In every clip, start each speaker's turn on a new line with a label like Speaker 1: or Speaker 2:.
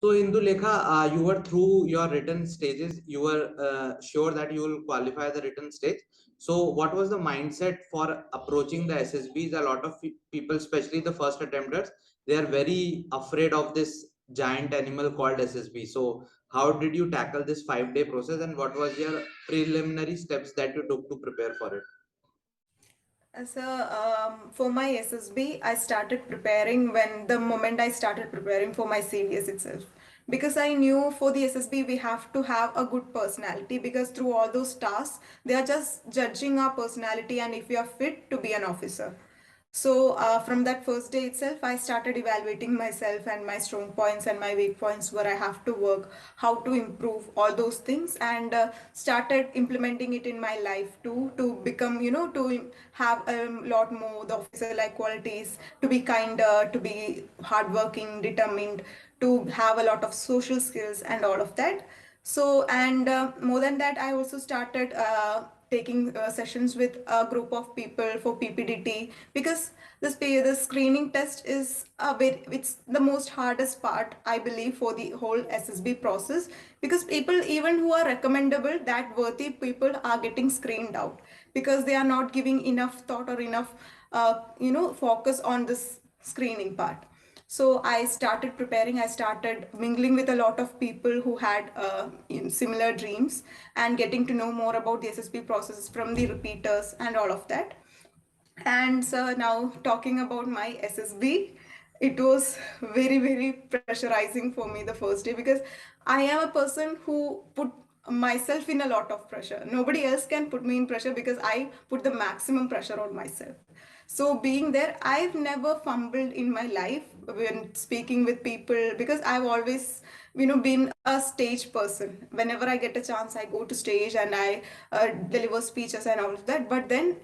Speaker 1: So Indulekha, you were through your written stages. You were sure that you will qualify the written stage. So what was the mindset for approaching the SSBs? A lot of people, especially the first attempters, they are very afraid of this giant animal called SSB. So how did you tackle this 5 day process, and what was your preliminary steps that you took to prepare for it?
Speaker 2: For my SSB, I started preparing when the moment I started preparing for my CDS itself. Because I knew for the SSB, we have to have a good personality because through all those tasks, they are just judging our personality and if we are fit to be an officer. So from that first day itself, I started evaluating myself and my strong points and my weak points where I have to work, how to improve all those things, and started implementing it in my life too to become, to have a lot more the officer-like qualities, to be kinder, to be hardworking, determined, to have a lot of social skills and all of that. So, and more than that, I also started taking sessions with a group of people for PPDT because the screening test is it's the most hardest part, I believe, for the whole SSB process because people even who are recommendable, that worthy people are getting screened out because they are not giving enough thought or enough focus on this screening part. So I started preparing. I started mingling with a lot of people who had similar dreams and getting to know more about the SSB processes from the repeaters and all of that. And so now talking about my SSB, it was very, very pressurizing for me the first day because I am a person who put myself in a lot of pressure. Nobody else can put me in pressure because I put the maximum pressure on myself. So being there, I've never fumbled in my life when speaking with people because I've always, been a stage person. Whenever I get a chance, I go to stage and I deliver speeches and all of that. But then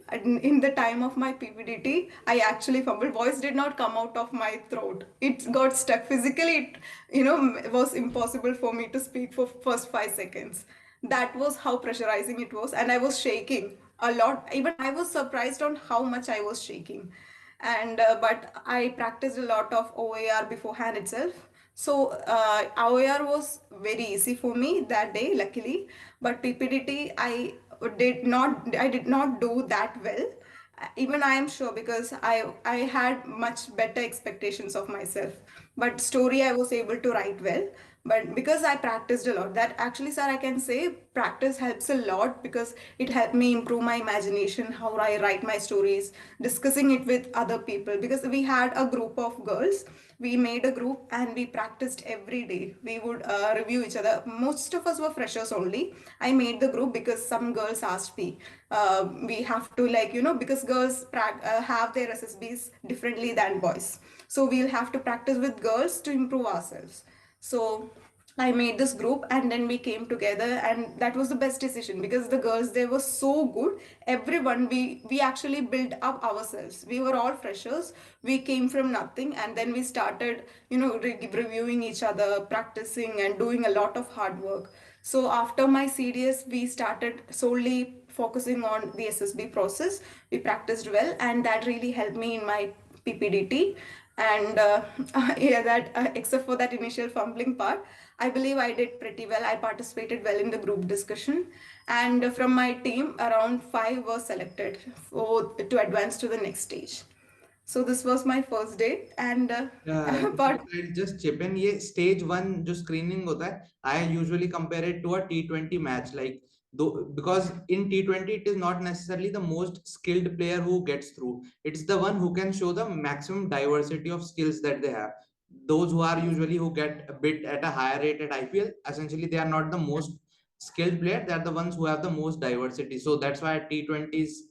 Speaker 2: in the time of my PPDT, I actually fumbled. Voice did not come out of my throat. It got stuck physically. It was impossible for me to speak for first 5 seconds. That was how pressurizing it was, and I was shaking a lot. Even I was surprised on how much I was shaking. And but I practiced a lot of OAR beforehand itself. So OAR was very easy for me that day, luckily. But PPDT, I did not do that well. Even I am sure because I had much better expectations of myself. But story I was able to write well. But because I practiced a lot, that actually, sir, I can say practice helps a lot because it helped me improve my imagination, how I write my stories, discussing it with other people. Because we had a group of girls, we made a group and we practiced every day. We would review each other. Most of us were freshers only. I made the group because some girls asked me. We have to, like, because girls have their SSBs differently than boys. So we'll have to practice with girls to improve ourselves. So I made this group and then we came together, and that was the best decision because the girls, they were so good. Everyone, we actually built up ourselves. We were all freshers. We came from nothing and then we started, reviewing each other, practicing and doing a lot of hard work. So after my CDS, we started solely focusing on the SSB process. We practiced well and that really helped me in my PPDT. And yeah, that except for that initial fumbling part, I believe I did pretty well. I participated well in the group discussion, and from my team, around 5 were selected to advance to the next stage. So this was my first day, and
Speaker 1: If
Speaker 2: but
Speaker 1: I'll just chip in, ये stage one जो screening होता है, I usually compare it to a T20 match, like though because in T20 it is not necessarily the most skilled player who gets through. It's the one who can show the maximum diversity of skills that they have. Those who are usually who get a bit at a higher rate at IPL, essentially they are not the most skilled player. They are the ones who have the most diversity. So that's why T20 is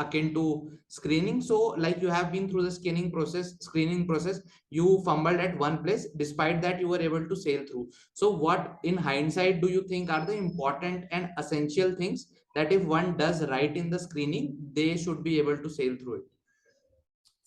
Speaker 1: akin to screening. So like you have been through the screening process, you fumbled at one place, despite that you were able to sail through. So what in hindsight do you think are the important and essential things that if one does right in the screening, they should be able to sail through it?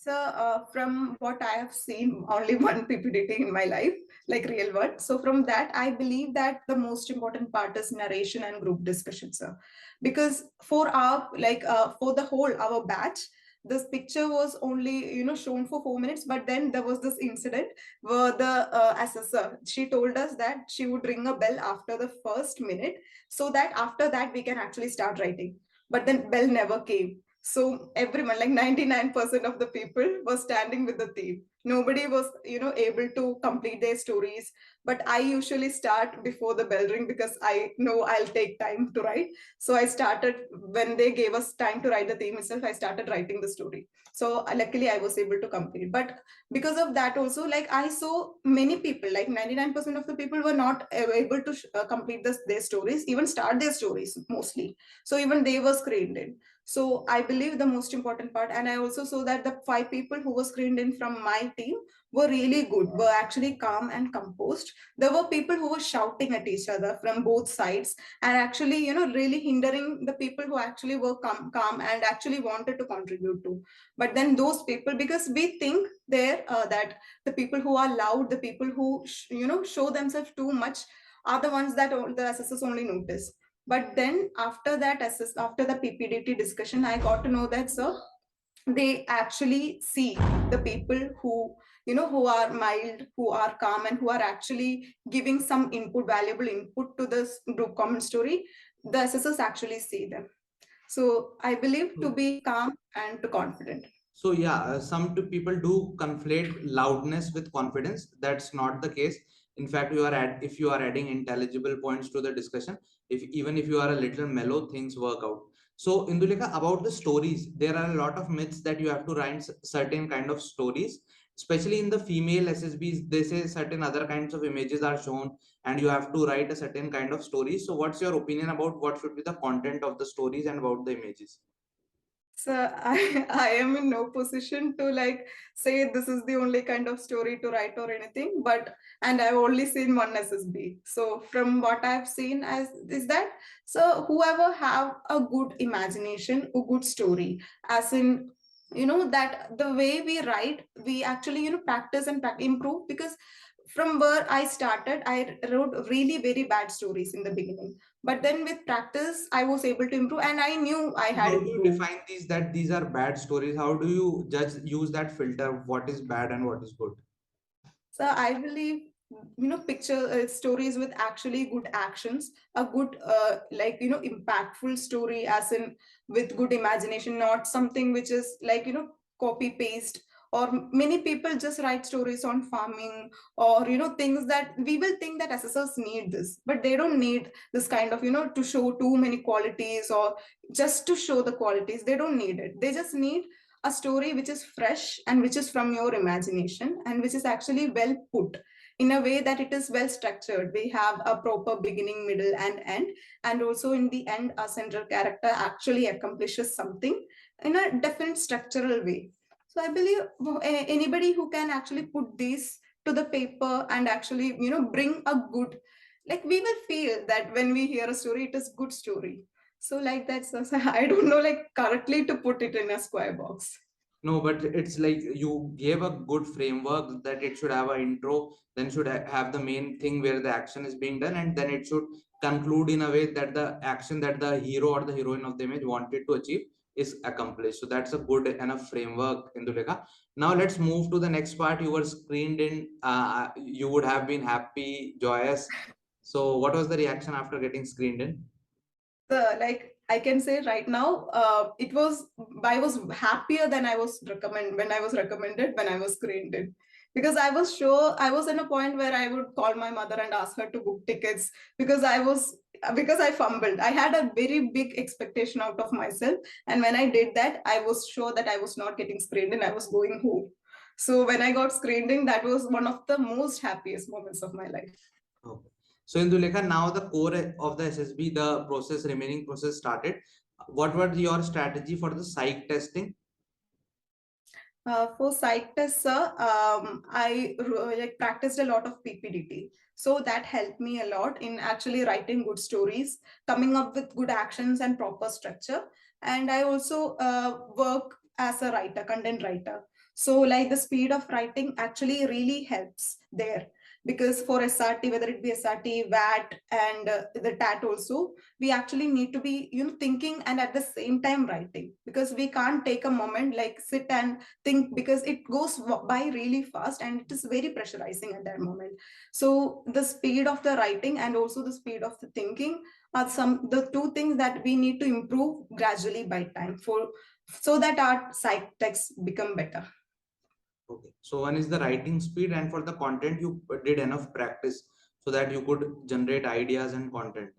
Speaker 2: so, from what I have seen, only one PPDT in my life, like real one. So, from that, I believe that the most important part is narration and group discussion, sir. Because for our, like, for the whole our batch, this picture was only, shown for 4 minutes, but then there was this incident where the assessor, she told us that she would ring a bell after the first minute, so that after that we can actually start writing. But then bell never came. So everyone, like 99% of the people, were standing with the theme. Nobody was, able to complete their stories. But I usually start before the bell ring because I know I'll take time to write. So I started when they gave us time to write the theme itself. I started writing the story. So luckily I was able to complete. But because of that also, like I saw many people, like 99% of the people were not able to complete their stories, even start their stories mostly. So even they were screened in. So I believe the most important part, and I also saw that the 5 people who were screened in from my team were really good, were actually calm and composed. There were people who were shouting at each other from both sides and actually, really hindering the people who actually were calm and actually wanted to contribute to. But then those people, because we think there that the people who are loud, the people who, show themselves too much, are the ones that the assessors only notice. But then after that after the PPDT discussion, I got to know that, sir, they actually see the people who, who are mild, who are calm, and who are actually giving some input, valuable input to this group comment story. The assessors actually see them. So I believe to be calm and to confident.
Speaker 1: So yeah, people do conflate loudness with confidence. That's not the case. In fact, if you are adding intelligible points to the discussion, if even if you are a little mellow, things work out. So Indulekha, about the stories, there are a lot of myths that you have to write certain kind of stories, especially in the female SSBs. They say certain other kinds of images are shown, and you have to write a certain kind of story. So what's your opinion about what should be the content of the stories and about the images?
Speaker 2: So I am in no position to like say this is the only kind of story to write or anything, but and I've only seen one SSB. So from what I've seen as is that, so whoever have a good imagination, a good story, as in, that the way we write, we actually, practice and improve. Because from where I started, I wrote really very bad stories in the beginning. But then with practice, I was able to improve and I knew I
Speaker 1: How
Speaker 2: had
Speaker 1: do you
Speaker 2: improved.
Speaker 1: define these that these are bad stories? How do you use that filter? What is bad and what is good?
Speaker 2: So I believe, picture stories with actually good actions, a good, impactful story, as in with good imagination, not something which is like, copy paste. Or many people just write stories on farming, or things that we will think that assessors need this, but they don't need this kind of, to show too many qualities, or just to show the qualities. They don't need it. They just need a story which is fresh and which is from your imagination and which is actually well put in a way that it is well structured. We have a proper beginning, middle, and end. And also in the end, a central character actually accomplishes something in a definite structural way. So I believe anybody who can actually put this to the paper and actually, bring a good, like we will feel that when we hear a story, it is good story. So like that's, I don't know, like correctly to put it in a square box.
Speaker 1: No, but it's like you gave a good framework that it should have an intro, then should have the main thing where the action is being done, and then it should conclude in a way that the action that the hero or the heroine of the image wanted to achieve is accomplished. So that's a good enough framework, Indulekha. Now let's move to the next part. You were screened in. You would have been happy, joyous. So what was the reaction after getting screened in?
Speaker 2: Like I can say right now, it was, I was happier than I was recommended when I was screened in, because I was sure, I was in a point where I would call my mother and ask her to book tickets, because I fumbled. I had a very big expectation out of myself, and when I did that, I was sure that I was not getting screened in. I was going home. So when I got screened in, that was one of the most happiest moments of my life.
Speaker 1: Okay. So Indulekha, now the core of the SSB, the remaining process started. What were your strategy for the psych testing?
Speaker 2: For psych tests, sir, I like practiced a lot of PPDT. So that helped me a lot in actually writing good stories, coming up with good actions and proper structure. And I also work as a writer, content writer. So like the speed of writing actually really helps there. because for SRT, whether it be SRT, VAT, and the TAT also, we actually need to be, thinking and at the same time writing, because we can't take a moment like sit and think, because it goes by really fast and it is very pressurizing at that moment. So the speed of the writing and also the speed of the thinking are the two things that we need to improve gradually by time, so that our site texts become better.
Speaker 1: Okay. So one is the writing speed, and for the content, you did enough practice so that you could generate ideas and content.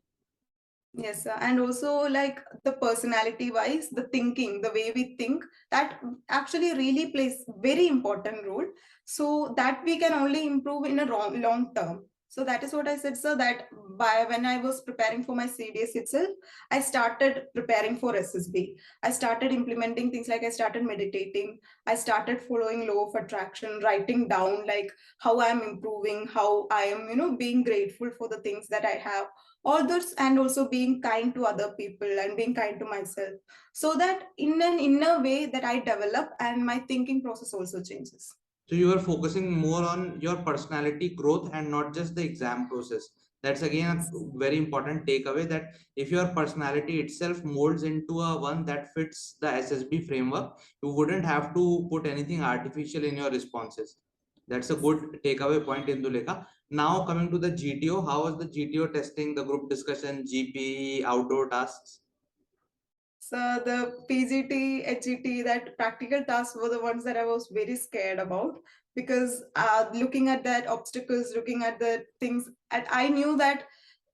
Speaker 2: Yes, sir. And also like the personality wise, the thinking, the way we think, that actually really plays very important role. So that we can only improve in a long term. So that is what I said, sir, that by when I was preparing for my CDS itself, I started preparing for SSB. I started implementing things like I started meditating. I started following law of attraction, writing down like how I am improving, how I am, being grateful for the things that I have, all those, and also being kind to other people and being kind to myself, so that in an inner way that I develop and my thinking process also changes.
Speaker 1: So you are focusing more on your personality growth and not just the exam process. That's again a very important takeaway, that if your personality itself molds into a one that fits the SSB framework, you wouldn't have to put anything artificial in your responses. That's a good takeaway point, Indulekha. Now coming to the GTO, how was the GTO testing, the group discussion, GP, outdoor tasks?
Speaker 2: So the PGT, HGT, that practical tasks were the ones that I was very scared about, because looking at that obstacles, looking at the things, and I knew that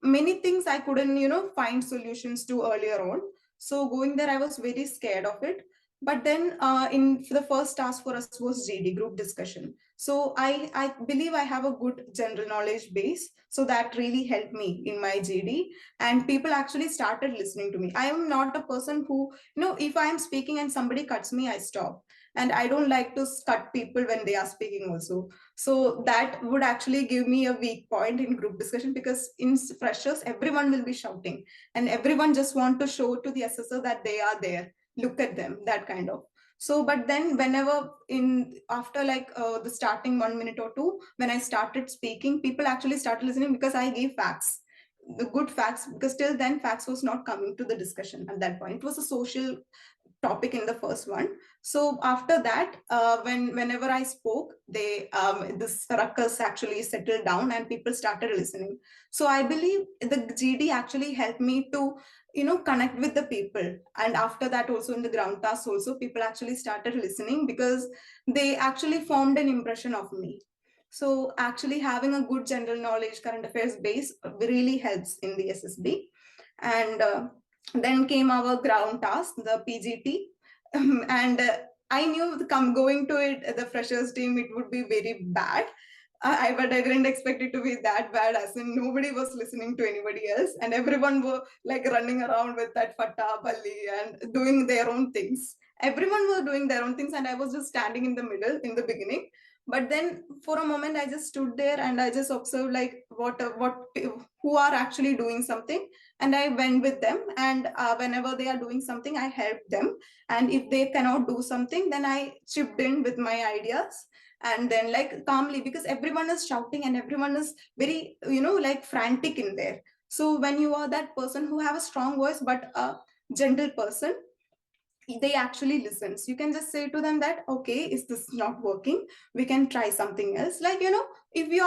Speaker 2: many things I couldn't, find solutions to earlier on. So going there, I was very scared of it. But then in for the first task for us was GD, group discussion. So I believe I have a good general knowledge base. So that really helped me in my GD, and people actually started listening to me. I am not a person who, if I am speaking and somebody cuts me, I stop. And I don't like to cut people when they are speaking also. So that would actually give me a weak point in group discussion, because in freshers, everyone will be shouting and everyone just want to show to the assessor that they are there. Look at them, that kind of. So, but then whenever in after like the starting 1 minute or two, when I started speaking, people actually started listening because I gave facts, the good facts, because till then facts was not coming to the discussion at that point. It was a social topic in the first one. So after that, whenever I spoke, this ruckus actually settled down and people started listening. So I believe the GD actually helped me to connect with the people. And after that also in the ground tasks also, people actually started listening because they actually formed an impression of me. So actually having a good general knowledge, current affairs base really helps in the SSB. And then came our ground task, the PGT. And I knew going to it, the freshers team, it would be very bad. But I didn't expect it to be that bad, as in nobody was listening to anybody else, and everyone were like running around with that fata balli and doing their own things. Everyone was doing their own things, and I was just standing in the middle in the beginning. But then for a moment, I just stood there and I just observed like what who are actually doing something, and I went with them. And whenever they are doing something, I helped them, and if they cannot do something, then I chipped in with my ideas. And then like calmly, because everyone is shouting and everyone is very like frantic in there. So when you are that person who have a strong voice but a gentle person, they actually listens. You can just say to them that, okay, is this not working, we can try something else. Like if you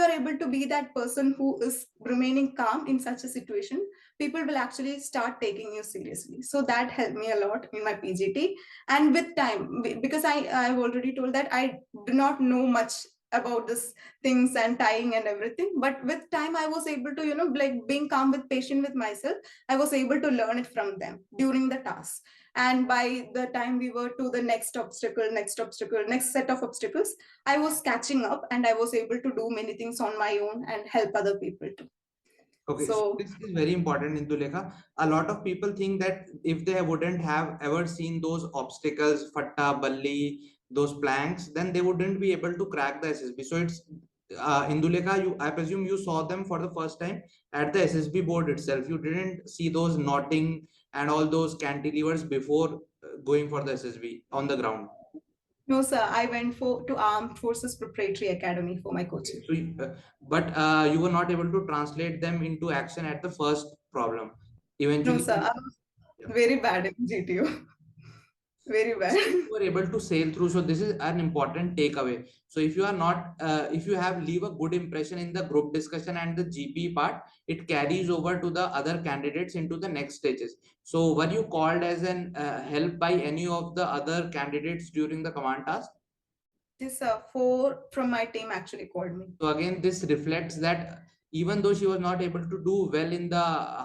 Speaker 2: are able to be that person who is remaining calm in such a situation, people will actually start taking you seriously. So that helped me a lot in my PGT. And with time, because I've already told that I do not know much about this things and tying and everything, but with time I was able to like being calm with patient with myself, I was able to learn it from them during the task. And by the time we were to the next set of obstacles, I was catching up and I was able to do many things on my own and help other people too.
Speaker 1: Okay, so
Speaker 2: So
Speaker 1: this is very important, Indulekha. A lot of people think that if they wouldn't have ever seen those obstacles, fatta, balli, those planks, then they wouldn't be able to crack the SSB. So it's Indulekha, I presume you saw them for the first time at the SSB board itself. You didn't see those knotting and all those cantilevers before going for the SSB on the ground.
Speaker 2: No, sir. I went to Armed Forces Preparatory Academy for my coaching.
Speaker 1: So, but you were not able to translate them into action at the first problem.
Speaker 2: No,
Speaker 1: Eventually,
Speaker 2: sir. I was very bad in GTO. Very bad.
Speaker 1: still you were able to sail through. So this is an important takeaway. So if you are not if you have leave a good impression in the group discussion and the GP part, it carries over to the other candidates into the next stages. So were you called as an help by any of the other candidates during the command task?
Speaker 2: This four from my team actually called me.
Speaker 1: So again, this reflects that even though she was not able to do well in the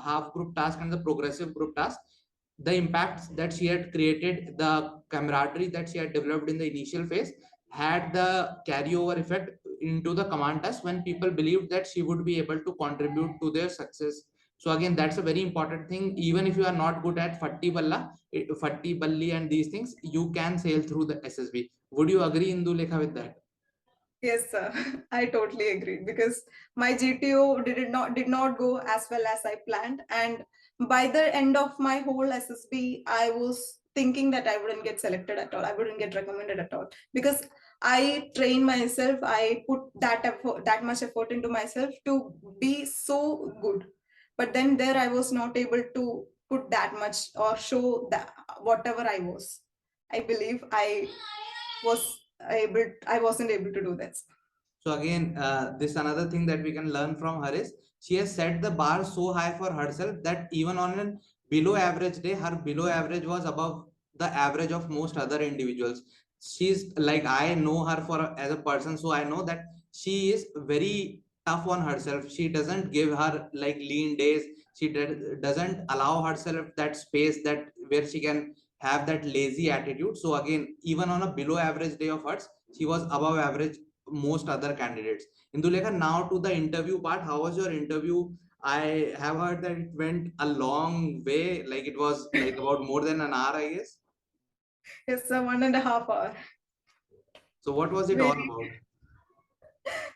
Speaker 1: half group task and the progressive group task, the impacts that she had created, the camaraderie that she had developed in the initial phase, had the carryover effect into the command task when people believed that she would be able to contribute to their success. So again, that's a very important thing. Even if you are not good at Fatti Balli and these things, you can sail through the SSB. Would you agree, Indulekha, with that?
Speaker 2: Yes, sir. I totally agree because my GTO did not go as well as I planned, and by the end of my whole SSB, I was thinking that I wouldn't get selected at all. I wouldn't get recommended at all because I trained myself. I put that much effort into myself to be so good, but then there I was not able to put that much or show that whatever I was. I believe I wasn't able to do that.
Speaker 1: So again, this another thing that we can learn from her is she has set the bar so high for herself that even on a below average day, her below average was above the average of most other individuals. She's like, I know her for as a person, so I know that she is very tough on herself. She doesn't give her like lean days. She doesn't allow herself that space that where she can have that lazy attitude. So again, even on a below average day of hers, she was above average most other candidates. Indulekha, now to the interview part. How was your interview? I have heard that it went a long way. Like it was like about more than an hour, I guess.
Speaker 2: It's a 1.5 hour.
Speaker 1: So what was it all
Speaker 2: Very
Speaker 1: about?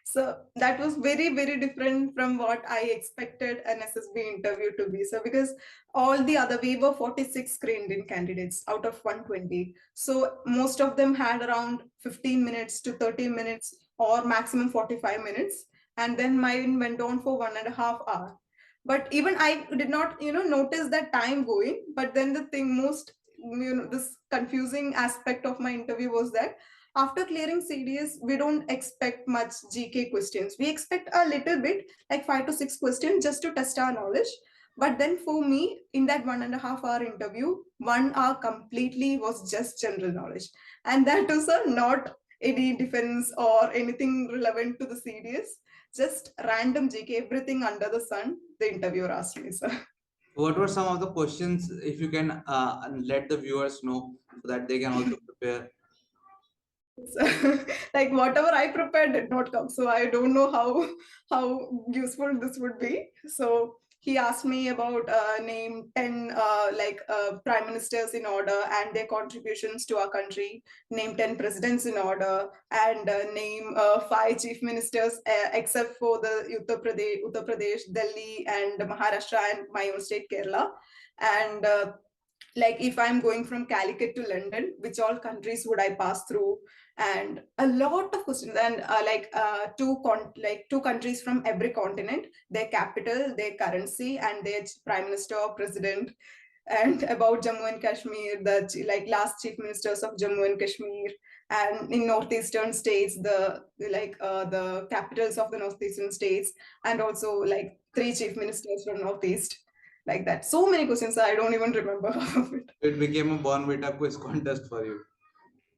Speaker 2: so that was very different from what I expected an SSB interview to be. So because all the other we were 46 screened in candidates out of 120. So most of them had around 15 minutes to 30 minutes or maximum 45 minutes. And then mine went on for 1.5 hour. But even I did not, notice that time going. But then the thing most, this confusing aspect of my interview was that after clearing CDS, we don't expect much GK questions. We expect a little bit, like 5 to 6 questions, just to test our knowledge. But then for me, in that 1.5 hour interview, 1 hour completely was just general knowledge. And that was not any defense or anything relevant to the CDS, just random GK, everything under the sun, the interviewer asked me, sir.
Speaker 1: What were some of the questions, if you can let the viewers know so that they can also prepare?
Speaker 2: So, like whatever I prepared did not come, so I don't know how useful this would be. So he asked me about name 10 prime ministers in order and their contributions to our country, name 10 presidents in order, and name 5 chief ministers except for the Uttar Pradesh, Delhi, and Maharashtra, and my own state Kerala. And like if I'm going from Calicut to London, which all countries would I pass through? And a lot of questions, and two countries from every continent, their capital, their currency, and their prime minister or president, and about Jammu and Kashmir, the last chief ministers of Jammu and Kashmir, and in northeastern states, the capitals of the northeastern states, and also like 3 chief ministers from northeast, like that. So many questions, I don't even remember half of it.
Speaker 1: It became a born vita quiz contest for you.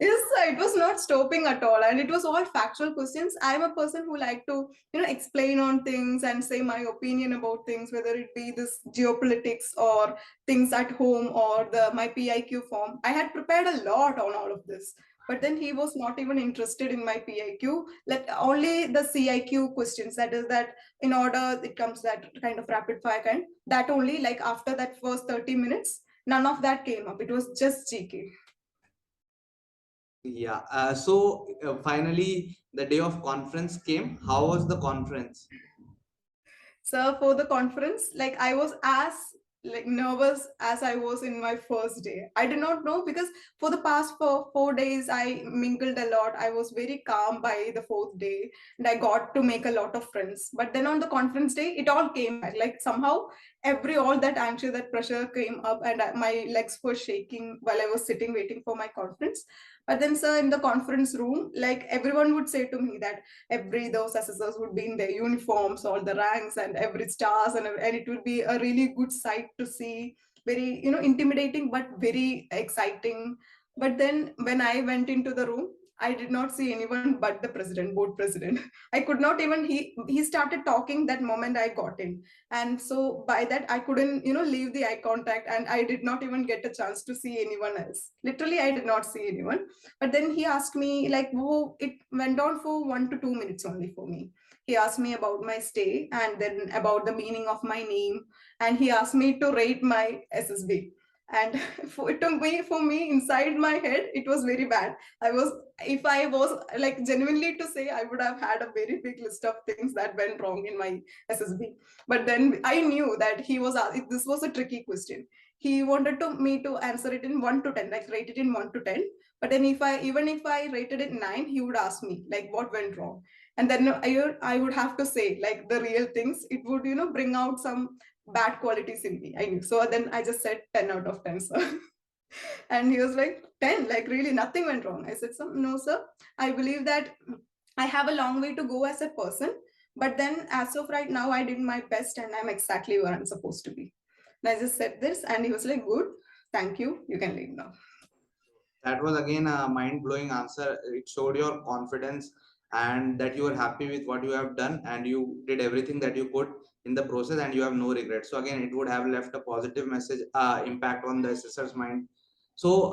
Speaker 2: Yes, it was not stopping at all, and it was all factual questions. I'm a person who like to, explain on things and say my opinion about things, whether it be this geopolitics or things at home or the my PIQ form. I had prepared a lot on all of this, but then he was not even interested in my PIQ. Like only the CIQ questions. That is that in order it comes that kind of rapid fire kind. That only like after that first 30 minutes, none of that came up. It was just GK.
Speaker 1: Yeah. So finally, the day of conference came. How was the conference?
Speaker 2: So for the conference, like I was as like nervous as I was in my first day. I did not know because for the past 4 days I mingled a lot. I was very calm by the fourth day and I got to make a lot of friends. But then on the conference day, it all came back. Like somehow all that anxious, that pressure came up and my legs were shaking while I was sitting waiting for my conference. But then, sir, in the conference room, like everyone would say to me that those assessors would be in their uniforms, all the ranks and every stars, and it would be a really good sight to see. Very, intimidating but very exciting. But then when I went into the room, I did not see anyone but the president, board president. I could not even he started talking that moment I got in. And so by that I couldn't, leave the eye contact, and I did not even get a chance to see anyone else. Literally, I did not see anyone. But then he asked me, like, whoa, it went on for 1 to 2 minutes only for me. He asked me about my stay and then about the meaning of my name. And he asked me to rate my SSB. And for me, inside my head, it was very bad. If I was like genuinely to say, I would have had a very big list of things that went wrong in my SSB. But then I knew that this was a tricky question. He wanted me to answer it in 1 to 10, like rate it in 1 to 10. But then even if I rated it 9, he would ask me like what went wrong. And then I would have to say like the real things. It would, bring out some bad qualities in me. I knew. So then I just said 10 out of 10, sir. And he was like, 10, like really nothing went wrong. I said, no, sir. I believe that I have a long way to go as a person. But then as of right now, I did my best and I'm exactly where I'm supposed to be. And I just said this and he was like, good, thank you. You can leave now.
Speaker 1: That was again a mind-blowing answer. It showed your confidence and that you were happy with what you have done and you did everything that you could in the process and you have no regrets. So again, it would have left a positive message impact on the assessor's mind. So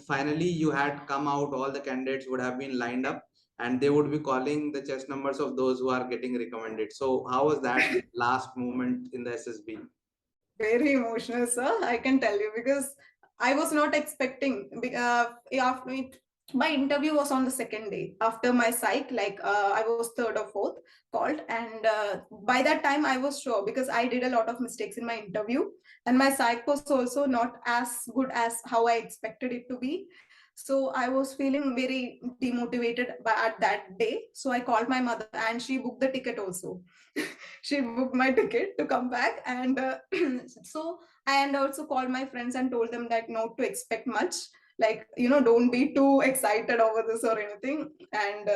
Speaker 1: finally, you had come out, all the candidates would have been lined up and they would be calling the chest numbers of those who are getting recommended. So how was that last moment in the SSB?
Speaker 2: Very emotional, sir. I can tell you because I was not expecting. After my interview was on the second day after my psych. Like I was third or fourth called, and by that time I was sure because I did a lot of mistakes in my interview, and my psych was also not as good as how I expected it to be. So I was feeling very demotivated at that day. So I called my mother, and she booked the ticket also. She booked my ticket to come back, and so and also called my friends and told them that not to expect much, like don't be too excited over this or anything. And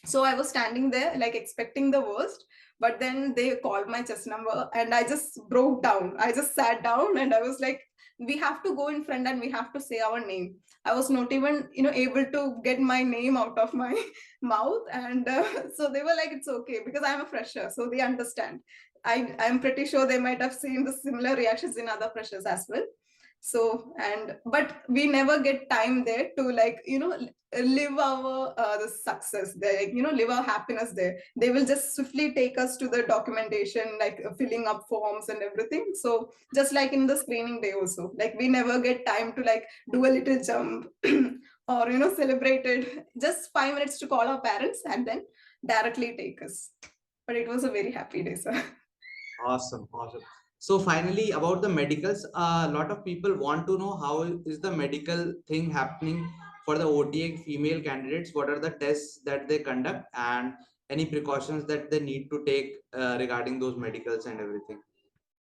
Speaker 2: so I was standing there like expecting the worst, but then they called my chest number and I just broke down. I just sat down and I was like, we have to go in front and we have to say our name. I was not even able to get my name out of my mouth. And so they were like, it's okay because I'm a fresher, so they understand. I'm pretty sure they might have seen the similar reactions in other freshers as well. So and but we never get time there to like live our the success there, like, live our happiness there. They will just swiftly take us to the documentation, like filling up forms and everything. So just like in the screening day also, like we never get time to like do a little jump or celebrate it. Just 5 minutes to call our parents and then directly take us. But it was a very happy day, sir.
Speaker 1: Awesome, awesome. So finally, about the medicals, a lot of people want to know how is the medical thing happening for the OTA female candidates? What are the tests that they conduct and any precautions that they need to take regarding those medicals and everything?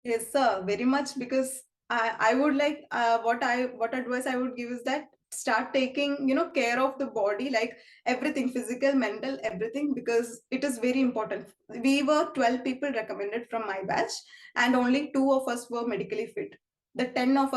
Speaker 2: Yes, sir, very much because I would like what advice I would give is that start taking care of the body, like everything, physical, mental, everything, because it is very important. We were 12 people recommended from my batch and only two of us were medically fit. The 10 of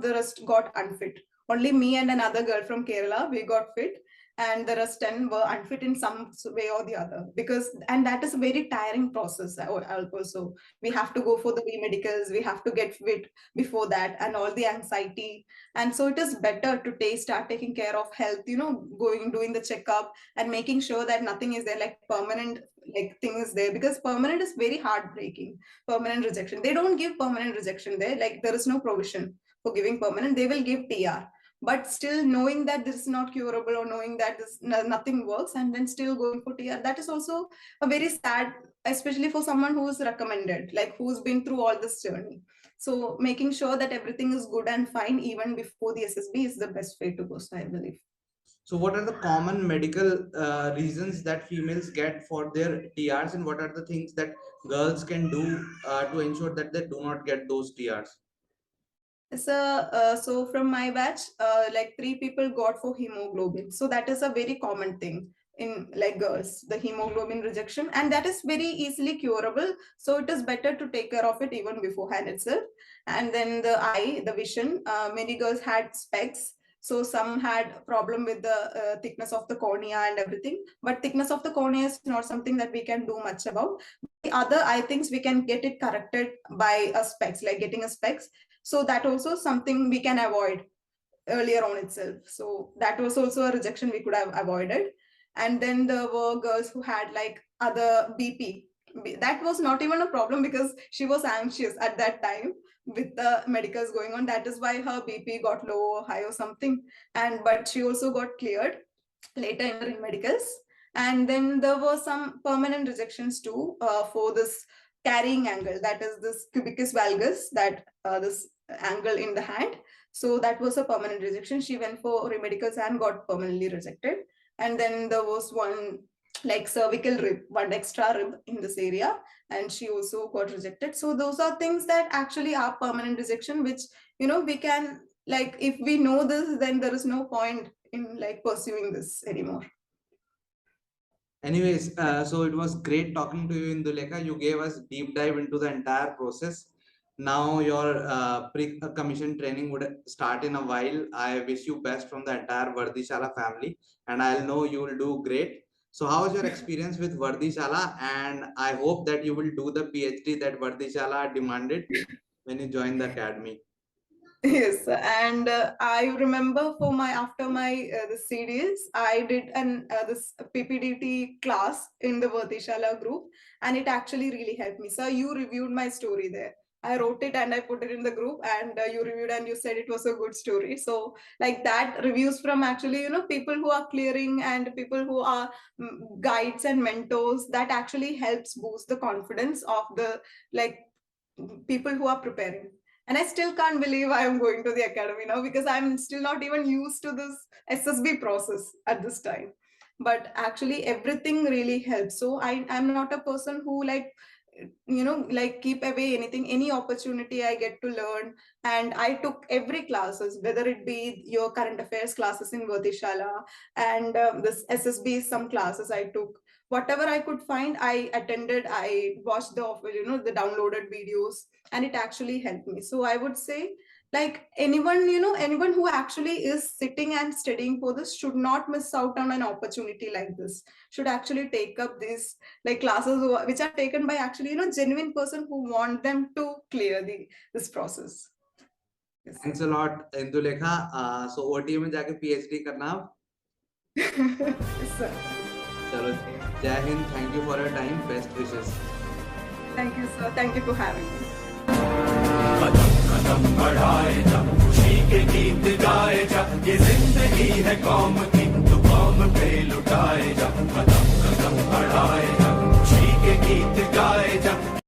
Speaker 2: the rest got unfit. Only me and another girl from Kerala, we got fit, and the rest 10 were unfit in some way or the other, because and that is a very tiring process. Also, we have to go for the medicals, we have to get fit before that, and all the anxiety. And so it is better to start taking care of health, going doing the checkup and making sure that nothing is there like permanent, like thing is there, because permanent is very heartbreaking. Permanent rejection, they don't give permanent rejection there, like there is no provision for giving permanent. They will give TR, but still knowing that this is not curable, or knowing that nothing works, and then still going for TR, that is also a very sad, especially for someone who is recommended, like who's been through all this journey. So making sure that everything is good and fine even before the SSB is the best way to go, so I believe.
Speaker 1: So what are the common medical reasons that females get for their TRs, and what are the things that girls can do to ensure that they do not get those TRs?
Speaker 2: So from my batch, like 3 people got for hemoglobin. So that is a very common thing in like girls, the hemoglobin rejection, and that is very easily curable. So it is better to take care of it even beforehand itself. And then the eye, the vision, many girls had specs. So some had problem with the thickness of the cornea and everything. But thickness of the cornea is not something that we can do much about. The other eye things we can get it corrected by a specs, like getting a specs. So that also something we can avoid earlier on itself. So that was also a rejection we could have avoided. And then there were girls who had like other BP. That was not even a problem because she was anxious at that time with the medicals going on. That is why her BP got low or high or something. But she also got cleared later in medicals. And then there were some permanent rejections too for this carrying angle, that is this cubicus valgus, that this angle in the hand. So that was a permanent rejection. She went for remedicals and got permanently rejected. And then there was one like cervical rib, one extra rib in this area, and she also got rejected. So those are things that actually are permanent rejection, which we can, like, if we know this, then there is no point in like pursuing this anymore.
Speaker 1: Anyways, so it was great talking to you, Indulekha. You gave us deep dive into the entire process. Now your pre-commission training would start in a while. I wish you best from the entire WorthyShala family, and I'll know you will do great. So how was your experience with WorthyShala? And I hope that you will do the PhD that WorthyShala demanded when you join the academy.
Speaker 2: Yes, and I remember for my after my the CDS, I did an this PPDT class in the WorthyShala group, and it actually really helped me. So you reviewed my story there. I wrote it and I put it in the group, and you reviewed and you said it was a good story. So like that, reviews from actually people who are clearing and people who are guides and mentors, that actually helps boost the confidence of the like people who are preparing. And I still can't believe I am going to the academy now, because I'm still not even used to this SSB process at this time. But actually everything really helps. So I'm not a person who like keep away anything, any opportunity I get to learn. And I took every classes, whether it be your current affairs classes in WorthyShala, and this SSB, some classes I took. Whatever I could find, I attended. I watched the downloaded videos, and it actually helped me. So I would say, like, anyone who actually is sitting and studying for this should not miss out on an opportunity like this. Should actually take up these like classes which are taken by actually genuine person who want them to clear this process. Yes.
Speaker 1: Thanks a lot, Indulekha. So OT में जाके PhD करना अब.
Speaker 2: Yes, sir.
Speaker 1: चलो, जय Hind. Thank you for your time. Best wishes.
Speaker 2: Thank you, sir. Thank you for having me.
Speaker 3: कदम कदम बढ़ाए जा, खुशी के गीत गाए जा, ये जिंदगी है कौम की.